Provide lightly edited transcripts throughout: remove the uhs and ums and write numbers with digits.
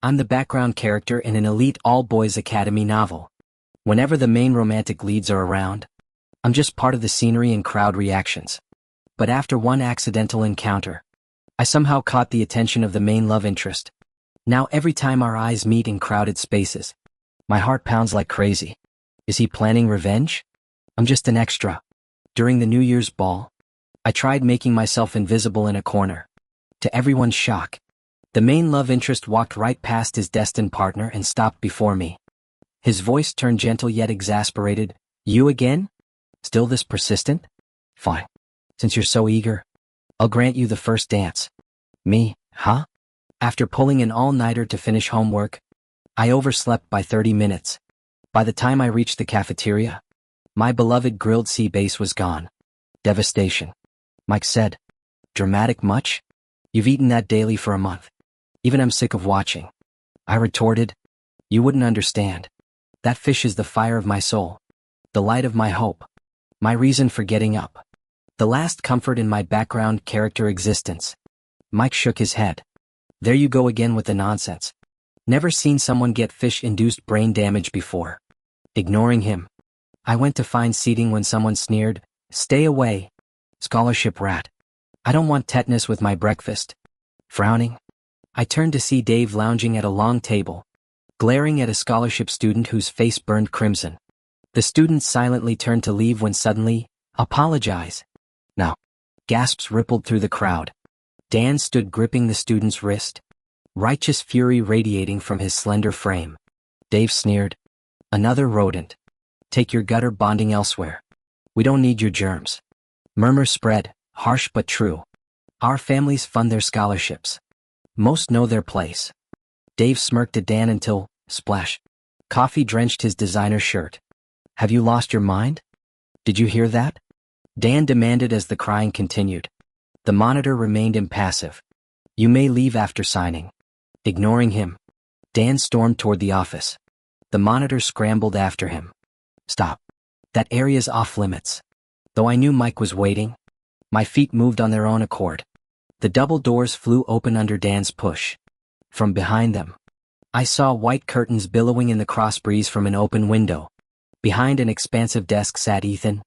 I'm the background character in an elite all-boys academy novel. Whenever the main romantic leads are around, I'm just part of the scenery and crowd reactions. But after one accidental encounter, I somehow caught the attention of the main love interest. Now every time our eyes meet in crowded spaces, my heart pounds like crazy. Is he planning revenge? I'm just an extra. During the New Year's ball, I tried making myself invisible in a corner. To everyone's shock, the main love interest walked right past his destined partner and stopped before me. His voice turned gentle yet exasperated. You again? Still this persistent? Fine. Since you're so eager, I'll grant you the first dance. Me, huh? After pulling an all-nighter to finish homework, I overslept by 30 minutes. By the time I reached the cafeteria, my beloved grilled sea bass was gone. Devastation. Mike said, dramatic much? You've eaten that daily for a month. Even I'm sick of watching. I retorted, you wouldn't understand. That fish is the fire of my soul, the light of my hope, my reason for getting up, the last comfort in my background character existence. Mike shook his head. There you go again with the nonsense. Never seen someone get fish-induced brain damage before. Ignoring him, I went to find seating when someone sneered, stay away, scholarship rat. I don't want tetanus with my breakfast. Frowning, I turned to see Dave lounging at a long table, glaring at a scholarship student whose face burned crimson. The student silently turned to leave when suddenly, apologize. No. Gasps rippled through the crowd. Dan stood gripping the student's wrist, righteous fury radiating from his slender frame. Dave sneered, another rodent. Take your gutter bonding elsewhere. We don't need your germs. Murmurs spread, harsh but true. Our families fund their scholarships. Most know their place. Dave smirked at Dan until, splash, coffee drenched his designer shirt. Have you lost your mind? Did you hear that? Dan demanded as the crying continued. The monitor remained impassive. You may leave after signing. Ignoring him, Dan stormed toward the office. The monitor scrambled after him. Stop. That area's off limits. Though I knew Mike was waiting, my feet moved on their own accord. The double doors flew open under Dan's push. From behind them, I saw white curtains billowing in the cross breeze from an open window. Behind an expansive desk sat Ethan,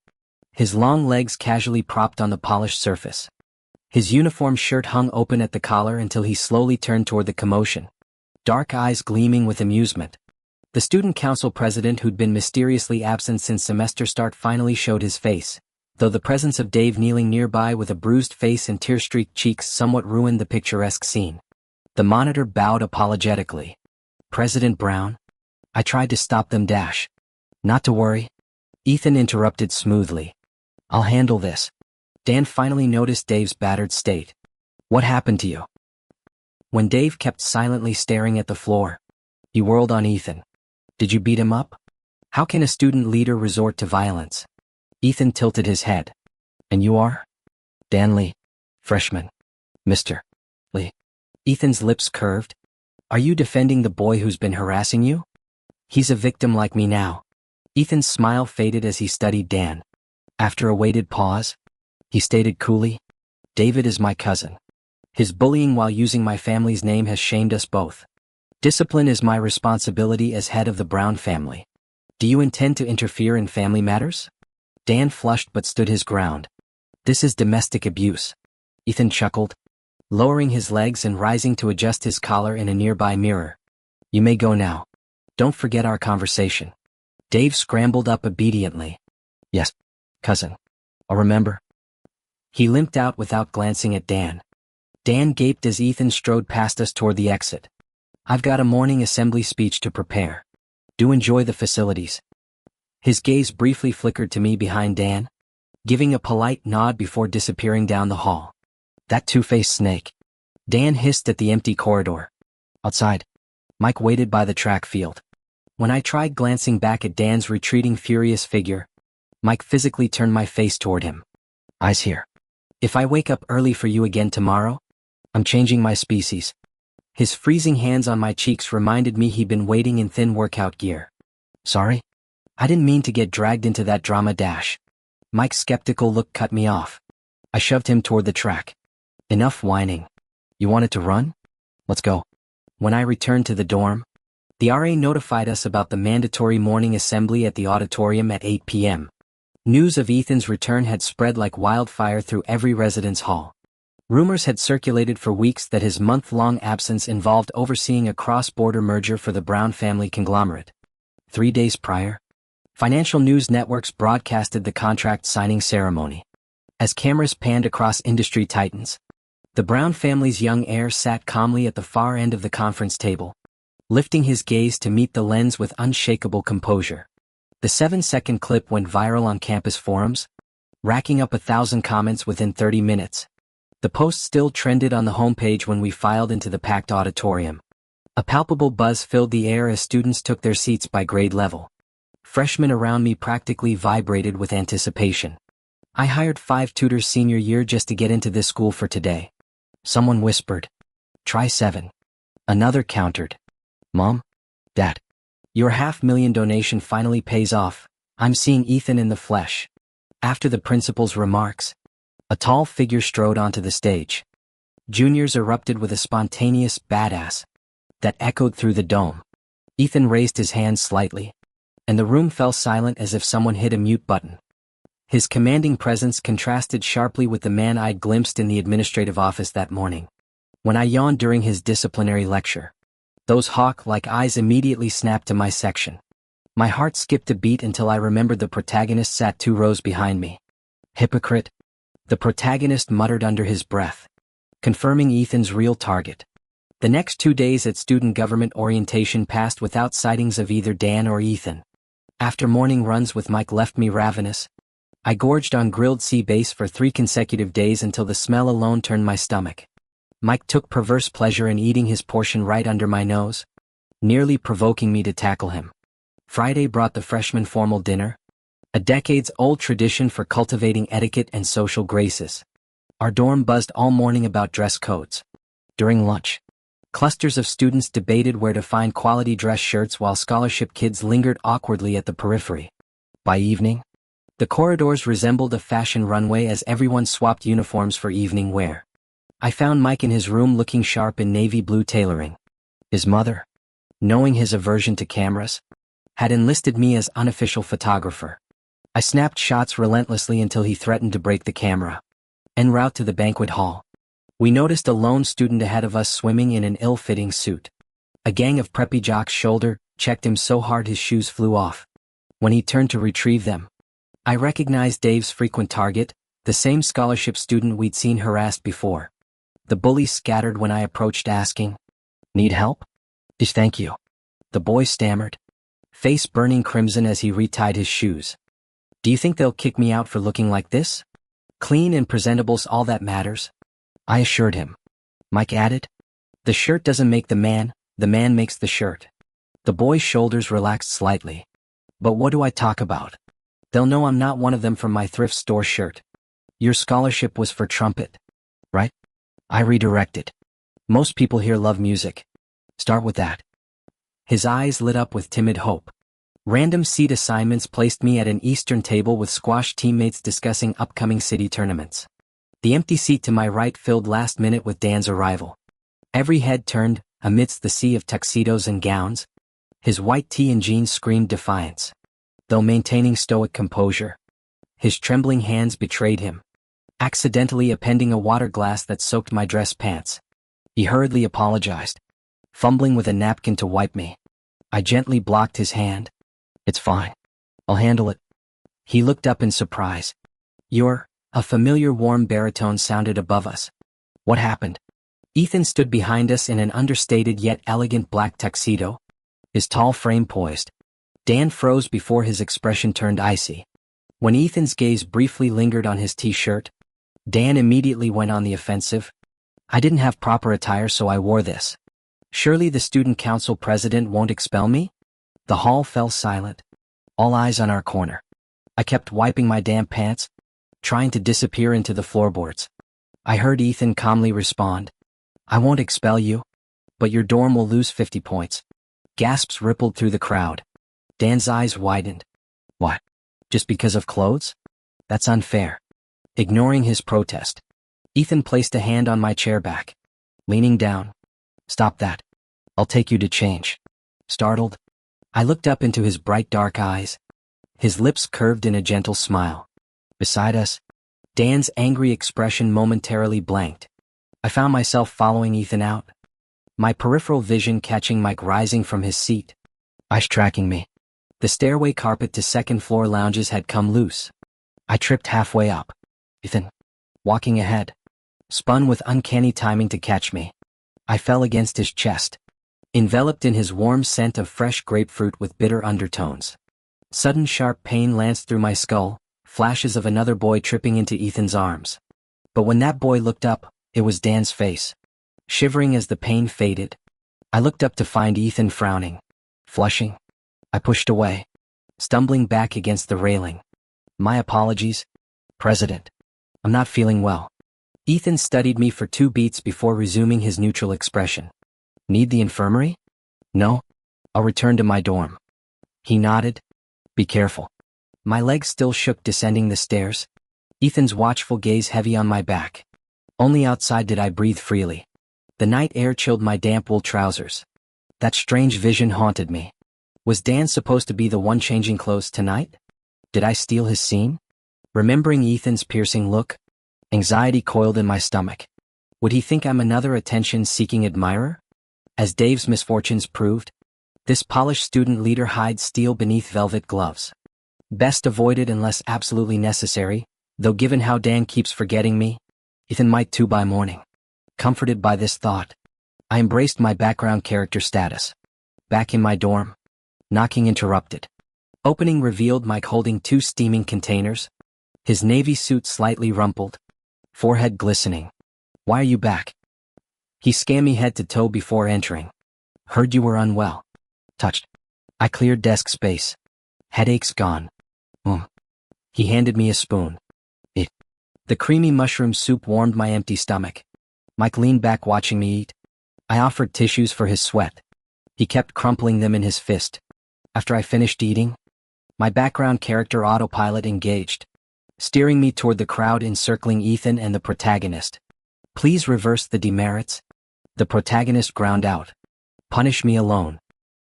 his long legs casually propped on the polished surface. His uniform shirt hung open at the collar until he slowly turned toward the commotion, dark eyes gleaming with amusement. The student council president who'd been mysteriously absent since semester start finally showed his face, though the presence of Dave kneeling nearby with a bruised face and tear-streaked cheeks somewhat ruined the picturesque scene. The monitor bowed apologetically. President Brown? I tried to stop them. Not to worry. Ethan interrupted smoothly. I'll handle this. Dan finally noticed Dave's battered state. What happened to you? When Dave kept silently staring at the floor, he whirled on Ethan. Did you beat him up? How can a student leader resort to violence? Ethan tilted his head. And you are? Dan Lee. Freshman. Mr. Lee. Ethan's lips curved. Are you defending the boy who's been harassing you? He's a victim like me now. Ethan's smile faded as he studied Dan. After a weighted pause, he stated coolly, David is my cousin. His bullying while using my family's name has shamed us both. Discipline is my responsibility as head of the Brown family. Do you intend to interfere in family matters? Dan flushed but stood his ground. This is domestic abuse. Ethan chuckled, lowering his legs and rising to adjust his collar in a nearby mirror. You may go now. Don't forget our conversation. Dave scrambled up obediently. Yes, cousin. I'll remember. He limped out without glancing at Dan. Dan gaped as Ethan strode past us toward the exit. I've got a morning assembly speech to prepare. Do enjoy the facilities. His gaze briefly flickered to me behind Dan, giving a polite nod before disappearing down the hall. That two-faced snake. Dan hissed at the empty corridor. Outside, Mike waited by the track field. When I tried glancing back at Dan's retreating furious figure, Mike physically turned my face toward him. Eyes here. If I wake up early for you again tomorrow, I'm changing my species. His freezing hands on my cheeks reminded me he'd been waiting in thin workout gear. Sorry? I didn't mean to get dragged into that drama. Mike's skeptical look cut me off. I shoved him toward the track. Enough whining. You wanted to run? Let's go. When I returned to the dorm, the RA notified us about the mandatory morning assembly at the auditorium at 8 p.m. News of Ethan's return had spread like wildfire through every residence hall. Rumors had circulated for weeks that his month-long absence involved overseeing a cross-border merger for the Brown family conglomerate. 3 days prior, financial news networks broadcasted the contract signing ceremony. As cameras panned across industry titans, the Brown family's young heir sat calmly at the far end of the conference table, lifting his gaze to meet the lens with unshakable composure. The 7-second clip went viral on campus forums, racking up 1,000 comments within 30 minutes. The post still trended on the homepage when we filed into the packed auditorium. A palpable buzz filled the air as students took their seats by grade level. Freshmen around me practically vibrated with anticipation. I hired 5 tutors senior year just to get into this school for today. Someone whispered, "Try 7. Another countered, "Mom? Dad? Your $500,000 donation finally pays off. I'm seeing Ethan in the flesh." After the principal's remarks, a tall figure strode onto the stage. Juniors erupted with a spontaneous "badass" that echoed through the dome. Ethan raised his hand slightly, and the room fell silent as if someone hit a mute button. His commanding presence contrasted sharply with the man I'd glimpsed in the administrative office that morning. When I yawned during his disciplinary lecture, those hawk-like eyes immediately snapped to my section. My heart skipped a beat until I remembered the protagonist sat 2 rows behind me. "Hypocrite," the protagonist muttered under his breath, confirming Ethan's real target. The next 2 days at student government orientation passed without sightings of either Dan or Ethan. After morning runs with Mike left me ravenous, I gorged on grilled sea bass for 3 consecutive days until the smell alone turned my stomach. Mike took perverse pleasure in eating his portion right under my nose, nearly provoking me to tackle him. Friday brought the freshman formal dinner, a decades-old tradition for cultivating etiquette and social graces. Our dorm buzzed all morning about dress codes. During lunch, clusters of students debated where to find quality dress shirts while scholarship kids lingered awkwardly at the periphery. By evening, the corridors resembled a fashion runway as everyone swapped uniforms for evening wear. I found Mike in his room looking sharp in navy blue tailoring. His mother, knowing his aversion to cameras, had enlisted me as unofficial photographer. I snapped shots relentlessly until he threatened to break the camera. En route to the banquet hall, we noticed a lone student ahead of us swimming in an ill-fitting suit. A gang of preppy jocks shoulder-checked him so hard his shoes flew off. When he turned to retrieve them, I recognized Dave's frequent target, the same scholarship student we'd seen harassed before. The bully scattered when I approached asking, "Need help?" "Thank you," the boy stammered, face burning crimson as he retied his shoes. "Do you think they'll kick me out for looking like this? Clean and presentable's all that matters," I assured him. Mike added, "The shirt doesn't make the man makes the shirt." The boy's shoulders relaxed slightly. "But what do I talk about? They'll know I'm not one of them from my thrift store shirt." "Your scholarship was for trumpet, right?" I redirected. "Most people here love music. Start with that." His eyes lit up with timid hope. Random seat assignments placed me at an Eastern table with squash teammates discussing upcoming city tournaments. The empty seat to my right filled last minute with Dan's arrival. Every head turned, amidst the sea of tuxedos and gowns. His white tee and jeans screamed defiance. Though maintaining stoic composure, his trembling hands betrayed him, accidentally appending a water glass that soaked my dress pants. He hurriedly apologized, fumbling with a napkin to wipe me. I gently blocked his hand. "It's fine. I'll handle it." He looked up in surprise. "You're..." A familiar warm baritone sounded above us. "What happened?" Ethan stood behind us in an understated yet elegant black tuxedo, his tall frame poised. Dan froze before his expression turned icy. When Ethan's gaze briefly lingered on his t-shirt, Dan immediately went on the offensive. "I didn't have proper attire, so I wore this. Surely the student council president won't expel me?" The hall fell silent, all eyes on our corner. I kept wiping my damp pants, trying to disappear into the floorboards. I heard Ethan calmly respond, "I won't expel you, but your dorm will lose 50 points. Gasps rippled through the crowd. Dan's eyes widened. "What? Just because of clothes? That's unfair." Ignoring his protest, Ethan placed a hand on my chair back. Leaning down, "Stop that. I'll take you to change. Startled, I looked up into his bright dark eyes. His lips curved in a gentle smile. Beside us, Dan's angry expression momentarily blanked. I found myself following Ethan out, my peripheral vision catching Mike rising from his seat, eyes tracking me. The stairway carpet to second-floor lounges had come loose. I tripped halfway up. Ethan, walking ahead, spun with uncanny timing to catch me. I fell against his chest, enveloped in his warm scent of fresh grapefruit with bitter undertones. Sudden sharp pain lanced through my skull, flashes of another boy tripping into Ethan's arms. But when that boy looked up, it was Dan's face. Shivering as the pain faded, I looked up to find Ethan frowning. Flushing, I pushed away, stumbling back against the railing. My apologies, President. I'm not feeling well. Ethan studied me for 2 beats before resuming his neutral expression. Need the infirmary? No. I'll return to my dorm. He nodded. Be careful. My legs still shook descending the stairs, Ethan's watchful gaze heavy on my back. Only outside did I breathe freely. The night air chilled my damp wool trousers. That strange vision haunted me. Was Dan supposed to be the one changing clothes tonight? Did I steal his scene? Remembering Ethan's piercing look, anxiety coiled in my stomach. Would he think I'm another attention-seeking admirer? As Dave's misfortunes proved, this polished student leader hides steel beneath velvet gloves. Best avoided unless absolutely necessary, though given how Dan keeps forgetting me, Ethan might too by morning. Comforted by this thought, I embraced my background character status. Back in my dorm, knocking interrupted. Opening revealed Mike holding 2 steaming containers, his navy suit slightly rumpled, forehead glistening. Why are you back? He scanned me head to toe before entering. Heard you were unwell. Touched. I cleared desk space. Headaches gone. He handed me a spoon. The creamy mushroom soup warmed my empty stomach. Mike leaned back watching me eat. I offered tissues for his sweat. He kept crumpling them in his fist. After I finished eating, my background character autopilot engaged, steering me toward the crowd encircling Ethan and the protagonist. Please reverse the demerits. The protagonist ground out. Punish me alone.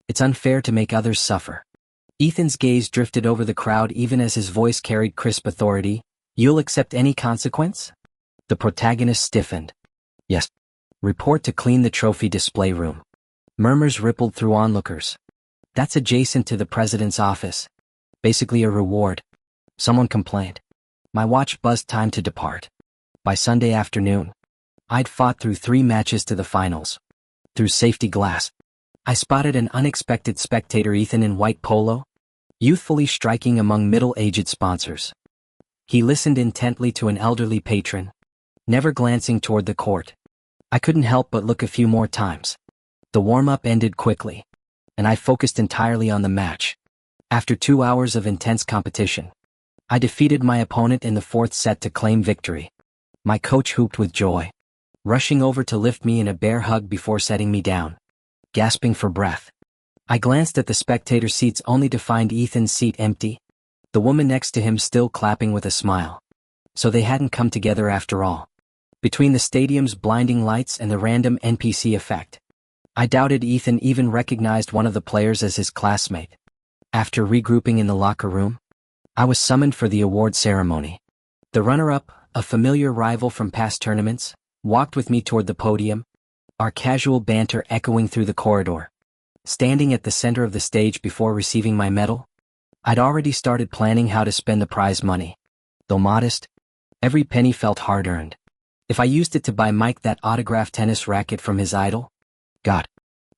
It's unfair to make others suffer. Ethan's gaze drifted over the crowd even as his voice carried crisp authority. You'll accept any consequence? The protagonist stiffened. Yes. Report to clean the trophy display room. Murmurs rippled through onlookers. That's adjacent to the president's office. Basically a reward. Someone complained. My watch buzzed time to depart. By Sunday afternoon, I'd fought through 3 matches to the finals. Through safety glass, I spotted an unexpected spectator, Ethan in white polo, youthfully striking among middle-aged sponsors. He listened intently to an elderly patron, never glancing toward the court. I couldn't help but look a few more times. The warm-up ended quickly, and I focused entirely on the match. After 2 hours of intense competition, I defeated my opponent in the 4th set to claim victory. My coach whooped with joy, rushing over to lift me in a bear hug before setting me down. Gasping for breath, I glanced at the spectator seats only to find Ethan's seat empty, the woman next to him still clapping with a smile. So they hadn't come together after all. Between the stadium's blinding lights and the random NPC effect, I doubted Ethan even recognized one of the players as his classmate. After regrouping in the locker room, I was summoned for the award ceremony. The runner-up, a familiar rival from past tournaments, walked with me toward the podium, our casual banter echoing through the corridor. Standing at the center of the stage before receiving my medal, I'd already started planning how to spend the prize money. Though modest, every penny felt hard-earned. If I used it to buy Mike that autographed tennis racket from his idol, God,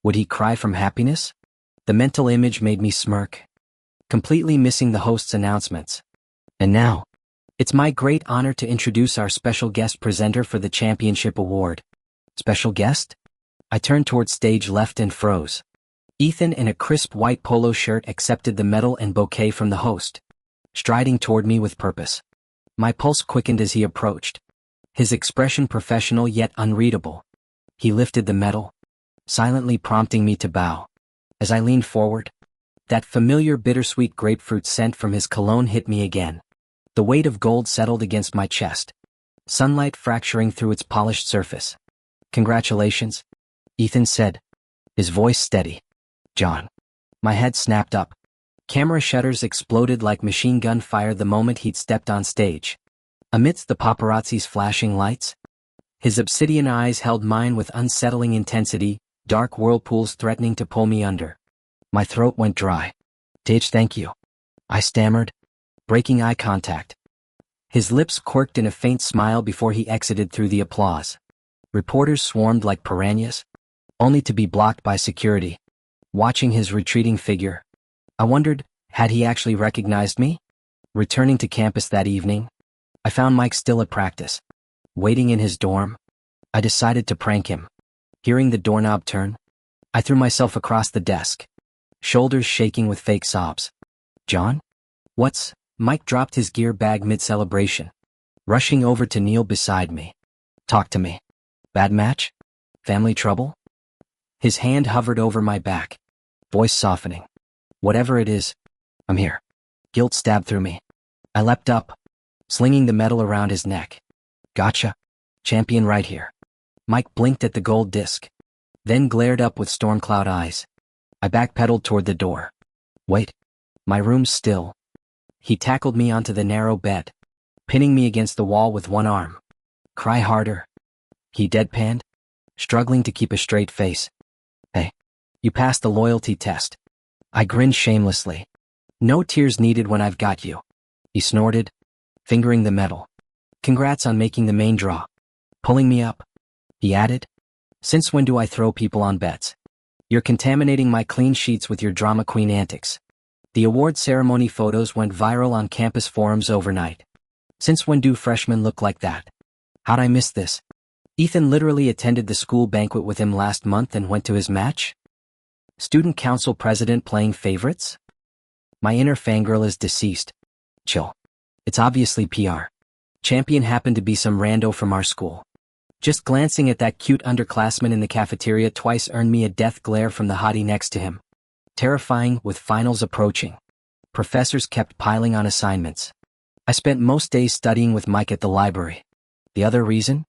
would he cry from happiness? The mental image made me smirk, completely missing the host's announcements. And now, it's my great honor to introduce our special guest presenter for the championship award. Special guest? I turned toward stage left and froze. Ethan in a crisp white polo shirt accepted the medal and bouquet from the host, striding toward me with purpose. My pulse quickened as he approached, his expression professional yet unreadable. He lifted the medal, silently prompting me to bow. As I leaned forward, that familiar bittersweet grapefruit scent from his cologne hit me again. The weight of gold settled against my chest, sunlight fracturing through its polished surface. Congratulations, Ethan said, his voice steady. John. My head snapped up. Camera shutters exploded like machine gun fire the moment he'd stepped on stage. Amidst the paparazzi's flashing lights, his obsidian eyes held mine with unsettling intensity, dark whirlpools threatening to pull me under. My throat went dry. Dave, thank you, I stammered, breaking eye contact. His lips quirked in a faint smile before he exited through the applause. Reporters swarmed like piranhas, only to be blocked by security. Watching his retreating figure, I wondered, had he actually recognized me? Returning to campus that evening, I found Mike still at practice. Waiting in his dorm, I decided to prank him. Hearing the doorknob turn, I threw myself across the desk, shoulders shaking with fake sobs. John? What's? Mike dropped his gear bag mid-celebration, rushing over to kneel beside me. Talk to me. Bad match? Family trouble? His hand hovered over my back, voice softening. Whatever it is, I'm here. Guilt stabbed through me. I leapt up, slinging the medal around his neck. Gotcha. Champion right here. Mike blinked at the gold disc, then glared up with storm-cloud eyes. I backpedaled toward the door. Wait. My room's still. He tackled me onto the narrow bed, pinning me against the wall with one arm. Cry harder. He deadpanned, struggling to keep a straight face. Hey, you passed the loyalty test. I grinned shamelessly. No tears needed when I've got you. He snorted, fingering the medal. Congrats on making the main draw. Pulling me up, he added. Since when do I throw people on bets? You're contaminating my clean sheets with your drama queen antics. The award ceremony photos went viral on campus forums overnight. Since when do freshmen look like that? How'd I miss this? Ethan literally attended the school banquet with him last month and went to his match? Student council president playing favorites? My inner fangirl is deceased. Chill. It's obviously PR. Champion happened to be some rando from our school. Just glancing at that cute underclassman in the cafeteria twice earned me a death glare from the hottie next to him. Terrifying with finals approaching. Professors kept piling on assignments. I spent most days studying with Mike at the library. The other reason?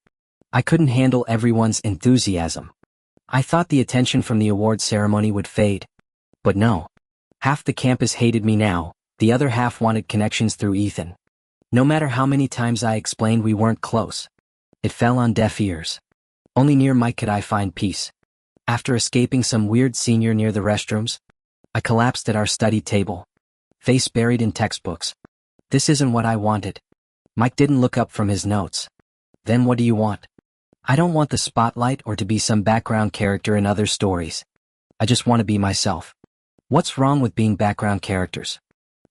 I couldn't handle everyone's enthusiasm. I thought the attention from the award ceremony would fade. But no. Half the campus hated me now, the other half wanted connections through Ethan. No matter how many times I explained we weren't close, it fell on deaf ears. Only near Mike could I find peace. After escaping some weird senior near the restrooms, I collapsed at our study table, face buried in textbooks. This isn't what I wanted. Mike didn't look up from his notes. Then what do you want? I don't want the spotlight or to be some background character in other stories. I just want to be myself. What's wrong with being background characters?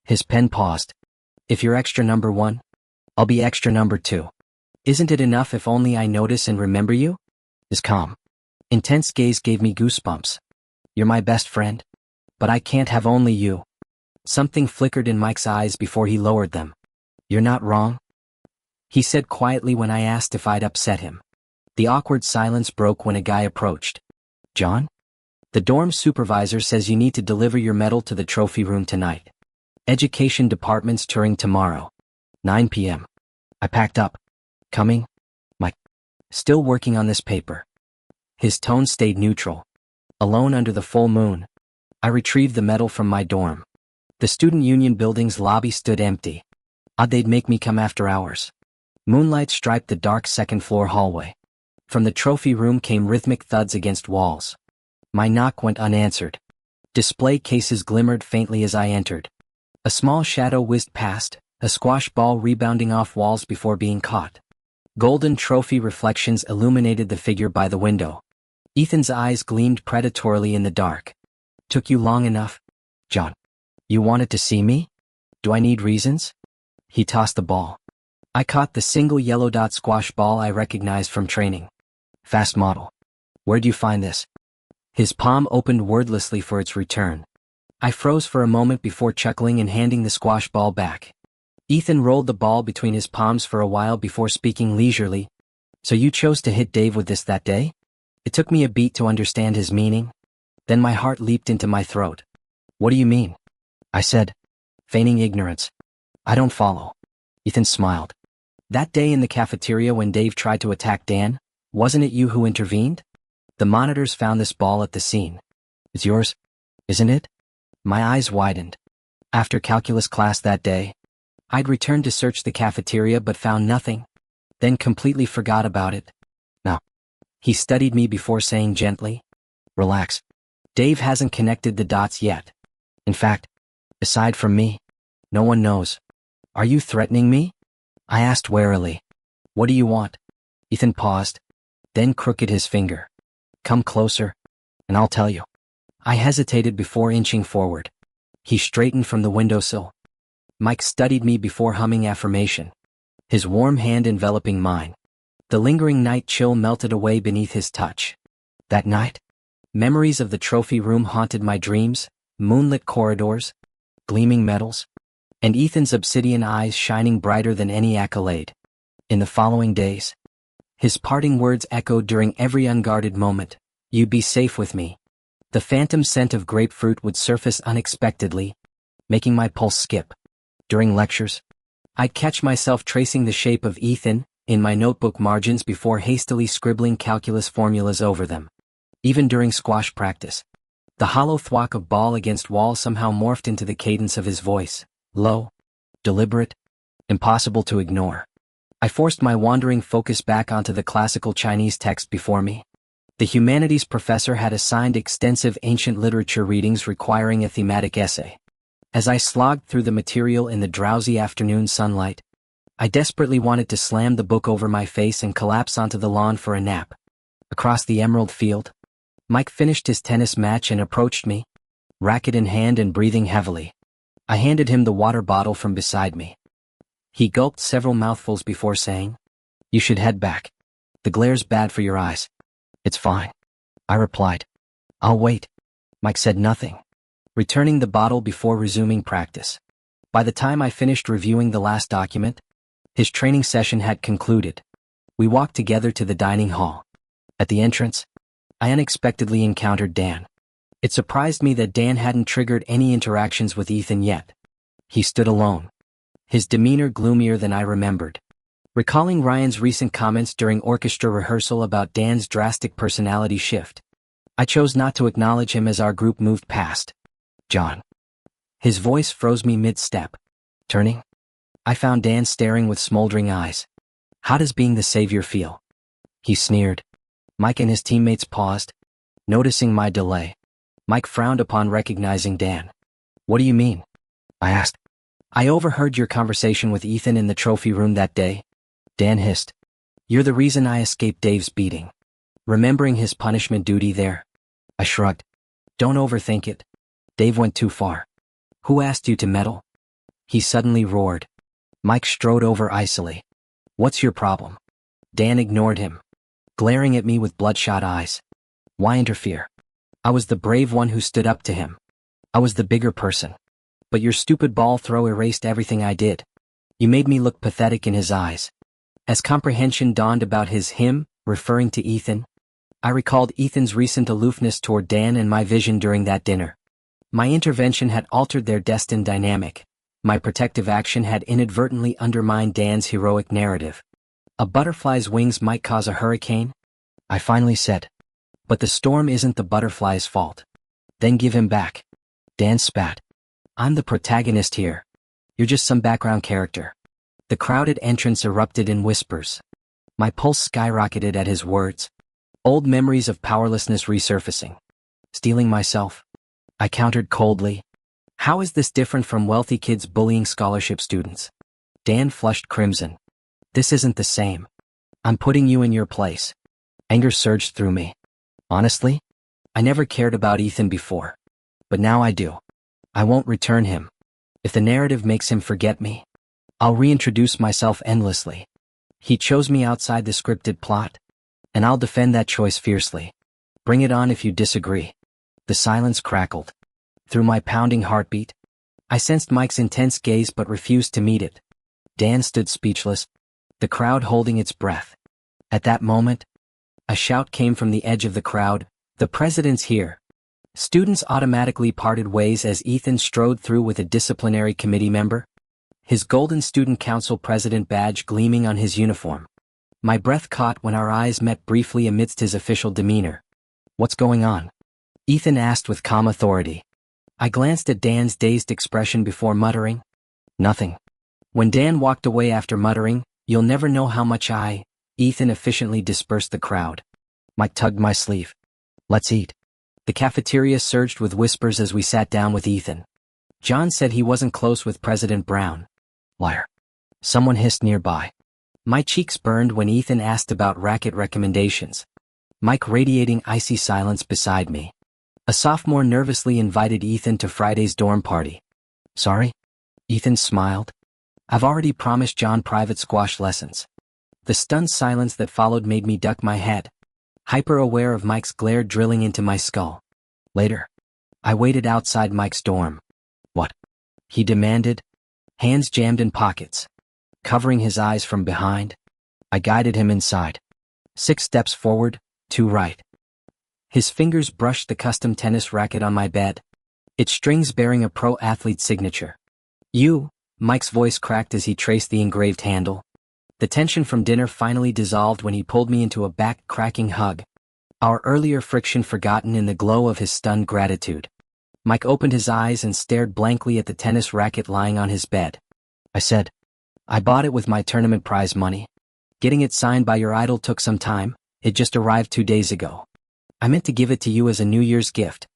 His pen paused. If you're extra number 1, I'll be extra number 2. Isn't it enough if only I notice and remember you? His calm, intense gaze gave me goosebumps. You're my best friend, but I can't have only you. Something flickered in Mike's eyes before he lowered them. You're not wrong, he said quietly when I asked if I'd upset him. The awkward silence broke when a guy approached. John? The dorm supervisor says you need to deliver your medal to the trophy room tonight. Education department's touring tomorrow. 9 p.m. I packed up. Coming? Mike. Still working on this paper. His tone stayed neutral. Alone under the full moon, I retrieved the medal from my dorm. The student union building's lobby stood empty. Odd they'd make me come after hours. Moonlight striped the dark second-floor hallway. From the trophy room came rhythmic thuds against walls. My knock went unanswered. Display cases glimmered faintly as I entered. A small shadow whizzed past, a squash ball rebounding off walls before being caught. Golden trophy reflections illuminated the figure by the window. Ethan's eyes gleamed predatorily in the dark. Took you long enough? John. You wanted to see me? Do I need reasons? He tossed the ball. I caught the single yellow dot squash ball I recognized from training. Fast model. Where'd you find this? His palm opened wordlessly for its return. I froze for a moment before chuckling and handing the squash ball back. Ethan rolled the ball between his palms for a while before speaking leisurely. So you chose to hit Dave with this that day? It took me a beat to understand his meaning. Then my heart leaped into my throat. What do you mean? I said, feigning ignorance. I don't follow. Ethan smiled. That day in the cafeteria when Dave tried to attack Dan, wasn't it you who intervened? The monitors found this ball at the scene. It's yours, isn't it? My eyes widened. After calculus class that day, I'd returned to search the cafeteria but found nothing, then completely forgot about it. No. He studied me before saying gently, "Relax. Dave hasn't connected the dots yet. In fact, aside from me, no one knows." "Are you threatening me?" I asked warily. "What do you want?" Ethan paused, then crooked his finger. "Come closer, and I'll tell you." I hesitated before inching forward. He straightened from the windowsill. Mike studied me before humming affirmation, his warm hand enveloping mine. The lingering night chill melted away beneath his touch. That night, memories of the trophy room haunted my dreams, moonlit corridors, gleaming medals, and Ethan's obsidian eyes shining brighter than any accolade. In the following days, his parting words echoed during every unguarded moment. "You'd be safe with me." The phantom scent of grapefruit would surface unexpectedly, making my pulse skip. During lectures, I'd catch myself tracing the shape of Ethan in my notebook margins before hastily scribbling calculus formulas over them. Even during squash practice, the hollow thwack of ball against wall somehow morphed into the cadence of his voice, low, deliberate, impossible to ignore. I forced my wandering focus back onto the classical Chinese text before me. The humanities professor had assigned extensive ancient literature readings requiring a thematic essay. As I slogged through the material in the drowsy afternoon sunlight, I desperately wanted to slam the book over my face and collapse onto the lawn for a nap. Across the emerald field, Mike finished his tennis match and approached me, racket in hand and breathing heavily. I handed him the water bottle from beside me. He gulped several mouthfuls before saying, "You should head back. The glare's bad for your eyes." "It's fine," I replied. "I'll wait." Mike said nothing, returning the bottle before resuming practice. By the time I finished reviewing the last document, his training session had concluded. We walked together to the dining hall. At the entrance, I unexpectedly encountered Dan. It surprised me that Dan hadn't triggered any interactions with Ethan yet. He stood alone, his demeanor gloomier than I remembered. Recalling Ryan's recent comments during orchestra rehearsal about Dan's drastic personality shift, I chose not to acknowledge him as our group moved past. "John." His voice froze me mid-step. Turning, I found Dan staring with smoldering eyes. "How does being the savior feel?" He sneered. Mike and his teammates paused, noticing my delay. Mike frowned upon recognizing Dan. "What do you mean?" I asked. "I overheard your conversation with Ethan in the trophy room that day," Dan hissed. "You're the reason I escaped Dave's beating. Remembering his punishment duty there?" I shrugged. "Don't overthink it. Dave went too far." "Who asked you to meddle?" He suddenly roared. Mike strode over icily. "What's your problem?" Dan ignored him, glaring at me with bloodshot eyes. "Why interfere? I was the brave one who stood up to him. I was the bigger person. But your stupid ball throw erased everything I did. You made me look pathetic in his eyes." As comprehension dawned about him, referring to Ethan, I recalled Ethan's recent aloofness toward Dan and my vision during that dinner. My intervention had altered their destined dynamic. My protective action had inadvertently undermined Dan's heroic narrative. "A butterfly's wings might cause a hurricane," I finally said. "But the storm isn't the butterfly's fault." "Then give him back." Dan spat. "I'm the protagonist here. You're just some background character." The crowded entrance erupted in whispers. My pulse skyrocketed at his words. Old memories of powerlessness resurfacing. "Stealing myself?" I countered coldly. "How is this different from wealthy kids bullying scholarship students?" Dan flushed crimson. "This isn't the same. I'm putting you in your place." Anger surged through me. Honestly, I never cared about Ethan before. But now I do. I won't return him. If the narrative makes him forget me, I'll reintroduce myself endlessly. He chose me outside the scripted plot, and I'll defend that choice fiercely. Bring it on if you disagree. The silence crackled. Through my pounding heartbeat, I sensed Mike's intense gaze but refused to meet it. Dan stood speechless, the crowd holding its breath. At that moment, a shout came from the edge of the crowd, "The president's here." Students automatically parted ways as Ethan strode through with a disciplinary committee member, his golden student council president badge gleaming on his uniform. My breath caught when our eyes met briefly amidst his official demeanor. What's going on? Ethan asked with calm authority. I glanced at Dan's dazed expression before muttering, nothing. When Dan walked away after muttering, you'll never know how much Ethan efficiently dispersed the crowd. Mike tugged my sleeve. Let's eat. The cafeteria surged with whispers as we sat down with Ethan. John said he wasn't close with President Brown. Liar. Someone hissed nearby. My cheeks burned when Ethan asked about racket recommendations. Mike radiating icy silence beside me. A sophomore nervously invited Ethan to Friday's dorm party. Sorry? Ethan smiled. I've already promised John private squash lessons. The stunned silence that followed made me duck my head, hyper-aware of Mike's glare drilling into my skull. Later. I waited outside Mike's dorm. What? He demanded, hands jammed in pockets. Covering his eyes from behind, I guided him inside. 6 steps forward, 2 right. His fingers brushed the custom tennis racket on my bed, its strings bearing a pro athlete's signature. Mike's voice cracked as he traced the engraved handle. The tension from dinner finally dissolved when he pulled me into a back-cracking hug, our earlier friction forgotten in the glow of his stunned gratitude. Mike opened his eyes and stared blankly at the tennis racket lying on his bed. I said, I bought it with my tournament prize money. Getting it signed by your idol took some time, it just arrived 2 days ago. I meant to give it to you as a New Year's gift,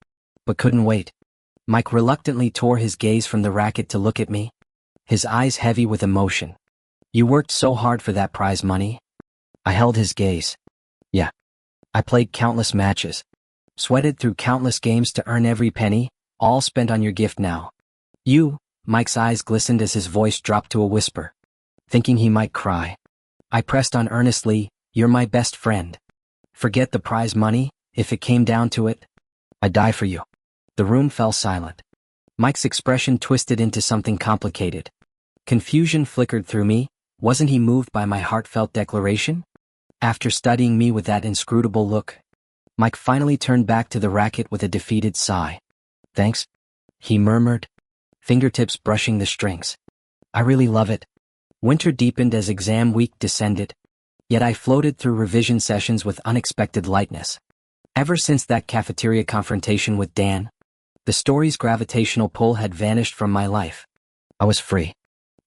but couldn't wait. Mike reluctantly tore his gaze from the racket to look at me, his eyes heavy with emotion. You worked so hard for that prize money? I held his gaze. Yeah. I played countless matches, sweated through countless games to earn every penny, all spent on your gift now. Mike's eyes glistened as his voice dropped to a whisper. Thinking he might cry, I pressed on earnestly, you're my best friend. Forget the prize money, if it came down to it. I'd die for you. The room fell silent. Mike's expression twisted into something complicated. Confusion flickered through me. Wasn't he moved by my heartfelt declaration? After studying me with that inscrutable look, Mike finally turned back to the racket with a defeated sigh. Thanks, he murmured, fingertips brushing the strings. I really love it. Winter deepened as exam week descended, yet I floated through revision sessions with unexpected lightness. Ever since that cafeteria confrontation with Dan, the story's gravitational pull had vanished from my life. I was free.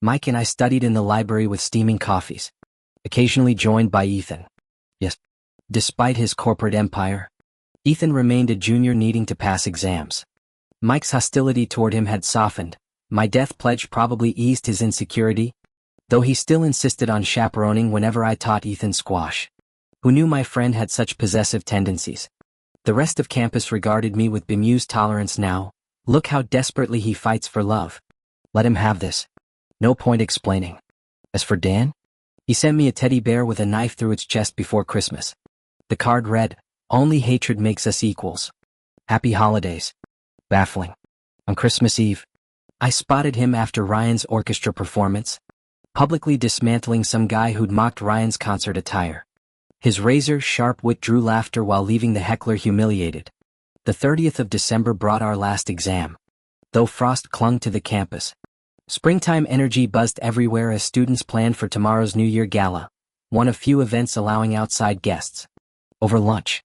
Mike and I studied in the library with steaming coffees, occasionally joined by Ethan. Yes, despite his corporate empire, Ethan remained a junior needing to pass exams. Mike's hostility toward him had softened. My death pledge probably eased his insecurity, though he still insisted on chaperoning whenever I taught Ethan squash. Who knew my friend had such possessive tendencies? The rest of campus regarded me with bemused tolerance now. Look how desperately he fights for love. Let him have this. No point explaining. As for Dan, he sent me a teddy bear with a knife through its chest before Christmas. The card read, only hatred makes us equals. Happy holidays. Baffling. On Christmas Eve, I spotted him after Ryan's orchestra performance, publicly dismantling some guy who'd mocked Ryan's concert attire. His razor-sharp wit drew laughter while leaving the heckler humiliated. The 30th of December brought our last exam. Though frost clung to the campus, springtime energy buzzed everywhere as students planned for tomorrow's New Year gala, one of few events allowing outside guests. Over lunch,